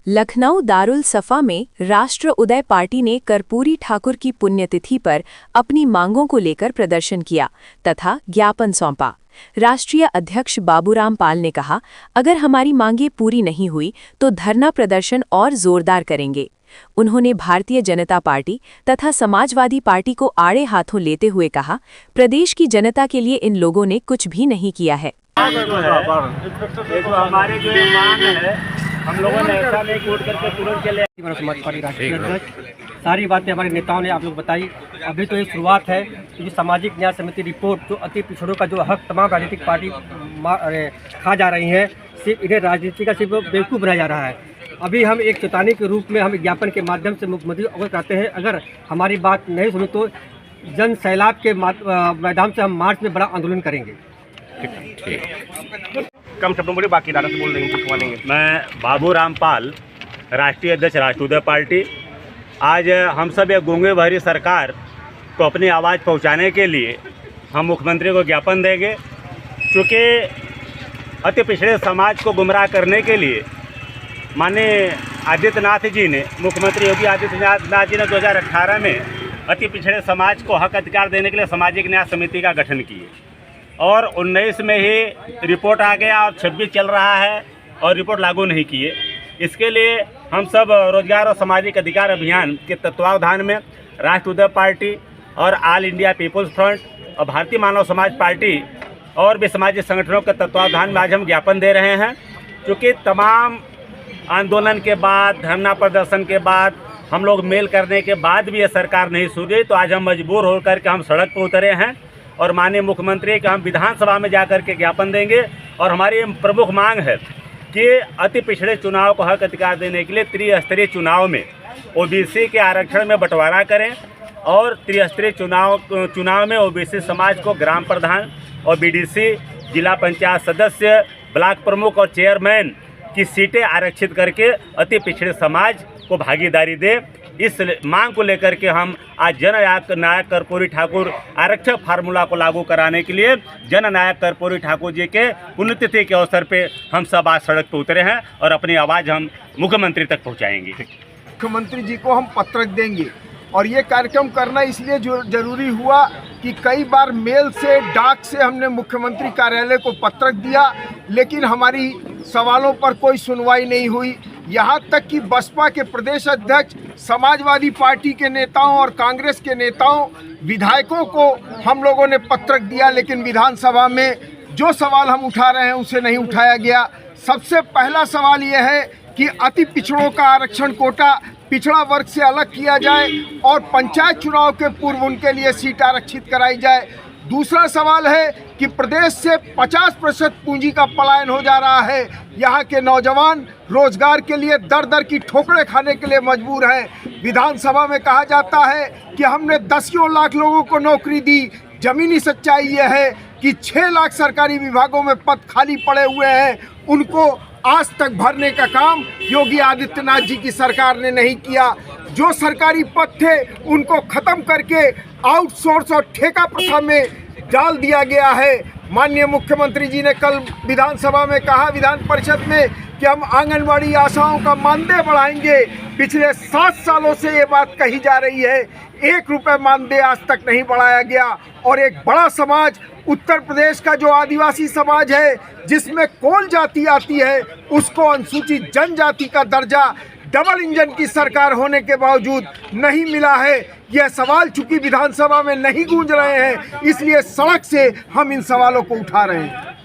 लखनऊ दारुल सफा में राष्ट्र उदय पार्टी ने कर्पूरी ठाकुर की पुण्यतिथि पर अपनी मांगों को लेकर प्रदर्शन किया तथा ज्ञापन सौंपा। राष्ट्रीय अध्यक्ष बाबूराम पाल ने कहा, अगर हमारी मांगें पूरी नहीं हुई तो धरना प्रदर्शन और जोरदार करेंगे। उन्होंने भारतीय जनता पार्टी तथा समाजवादी पार्टी को आड़े हाथों लेते हुए कहा, प्रदेश की जनता के लिए इन लोगों ने कुछ भी नहीं किया है। हमारी जो मांग है, हम लोगों ने ऐसा नहीं कोट करके तुरंत चले। समाज पार्टी राष्ट्रीय अध्यक्ष, सारी बातें हमारे नेताओं ने आप लोग बताई। अभी तो ये शुरुआत है कि सामाजिक न्याय समिति रिपोर्ट जो अति पिछड़ों का जो हक तमाम राजनीतिक पार्टी खा जा रही है, सिर्फ इन्हें राजनीति का सिर्फ बेवकूफ़ बनाया जा रहा है। अभी हम एक चेतावनी के रूप में हम ज्ञापन के माध्यम से मुख्यमंत्री अवगत कराते हैं, अगर हमारी बात नहीं सुनी तो जन सैलाब के मैदान से हम मार्च में बड़ा आंदोलन करेंगे। कम शब्दों में बाकी दादा से बोल देंगे। मैं बाबूराम पाल, राष्ट्रीय अध्यक्ष राष्ट्र उदय पार्टी। आज हम सब एक गूंगे भरी सरकार को अपनी आवाज़ पहुंचाने के लिए हम मुख्यमंत्री को ज्ञापन देंगे, क्योंकि अति पिछड़े समाज को गुमराह करने के लिए माननीय आदित्यनाथ जी ने, मुख्यमंत्री योगी आदित्यनाथ जी ने 2018 में अति पिछड़े समाज को हक अधिकार देने के लिए सामाजिक न्याय समिति का गठन किए और 19 में ही रिपोर्ट आ गया और 26 चल रहा है और रिपोर्ट लागू नहीं किए। इसके लिए हम सब रोजगार और सामाजिक अधिकार अभियान के तत्वावधान में राष्ट्र उदय पार्टी और ऑल इंडिया पीपुल्स फ्रंट और भारतीय मानव समाज पार्टी और भी सामाजिक संगठनों के तत्वावधान में आज हम ज्ञापन दे रहे हैं, क्योंकि तमाम आंदोलन के बाद, धरना प्रदर्शन के बाद, हम लोग मेल करने के बाद भी ये सरकार नहीं सुनी, तो आज हम मजबूर होकर के हम सड़क पर उतरे हैं और माननीय मुख्यमंत्री का हम विधानसभा में जाकर के ज्ञापन देंगे। और हमारी प्रमुख मांग है कि अति पिछड़े चुनाव को हक अधिकार देने के लिए त्रिस्तरीय चुनाव में ओबीसी के आरक्षण में बंटवारा करें और त्रिस्तरीय चुनाव में ओबीसी समाज को ग्राम प्रधान और बीडीसी, जिला पंचायत सदस्य, ब्लॉक प्रमुख और चेयरमैन की सीटें आरक्षित करके अति पिछड़े समाज को भागीदारी दे। इस मांग को लेकर के हम आज जननायक कर्पूरी ठाकुर आरक्षक फार्मूला को लागू कराने के लिए जननायक कर्पूरी ठाकुर जी के पुण्यतिथि के अवसर पे हम सब आज सड़क पर उतरे हैं और अपनी आवाज़ हम मुख्यमंत्री तक पहुंचाएंगे। मुख्यमंत्री जी को हम पत्र देंगे और ये कार्यक्रम करना इसलिए जरूरी हुआ कि कई बार मेल से, डाक से हमने मुख्यमंत्री कार्यालय को पत्र दिया, लेकिन हमारी सवालों पर कोई सुनवाई नहीं हुई। यहाँ तक कि बसपा के प्रदेश अध्यक्ष, समाजवादी पार्टी के नेताओं और कांग्रेस के नेताओं, विधायकों को हम लोगों ने पत्र दिया, लेकिन विधानसभा में जो सवाल हम उठा रहे हैं उसे नहीं उठाया गया। सबसे पहला सवाल यह है कि अति पिछड़ों का आरक्षण कोटा पिछड़ा वर्ग से अलग किया जाए और पंचायत चुनाव के पूर्व उनके लिए सीट आरक्षित कराई जाए। दूसरा सवाल है कि प्रदेश से 50% पूंजी का पलायन हो जा रहा है। यहाँ के नौजवान रोजगार के लिए दर दर की ठोकरें खाने के लिए मजबूर हैं। विधानसभा में कहा जाता है कि हमने 10 लाख लोगों को नौकरी दी। जमीनी सच्चाई यह है कि 6 लाख सरकारी विभागों में पद खाली पड़े हुए हैं, उनको आज तक भरने का काम योगी आदित्यनाथ जी की सरकार ने नहीं किया। जो सरकारी पद थे उनको खत्म करके आउटसोर्स और ठेका प्रथा में डाल दिया गया है। माननीय मुख्यमंत्री जी ने कल विधानसभा में कहा, विधान परिषद में, कि हम आंगनवाड़ी आशाओं का मानदेय बढ़ाएंगे। पिछले 7 सालों से ये बात कही जा रही है, 1 रुपये मानदेय आज तक नहीं बढ़ाया गया। और एक बड़ा समाज, उत्तर प्रदेश का जो आदिवासी समाज है, जिसमें कोल जाति आती है, उसको अनुसूचित जनजाति का दर्जा डबल इंजन की सरकार होने के बावजूद नहीं मिला है। यह सवाल चूंकि विधानसभा में नहीं गूंज रहे हैं, इसलिए सड़क से हम इन सवालों को उठा रहे हैं।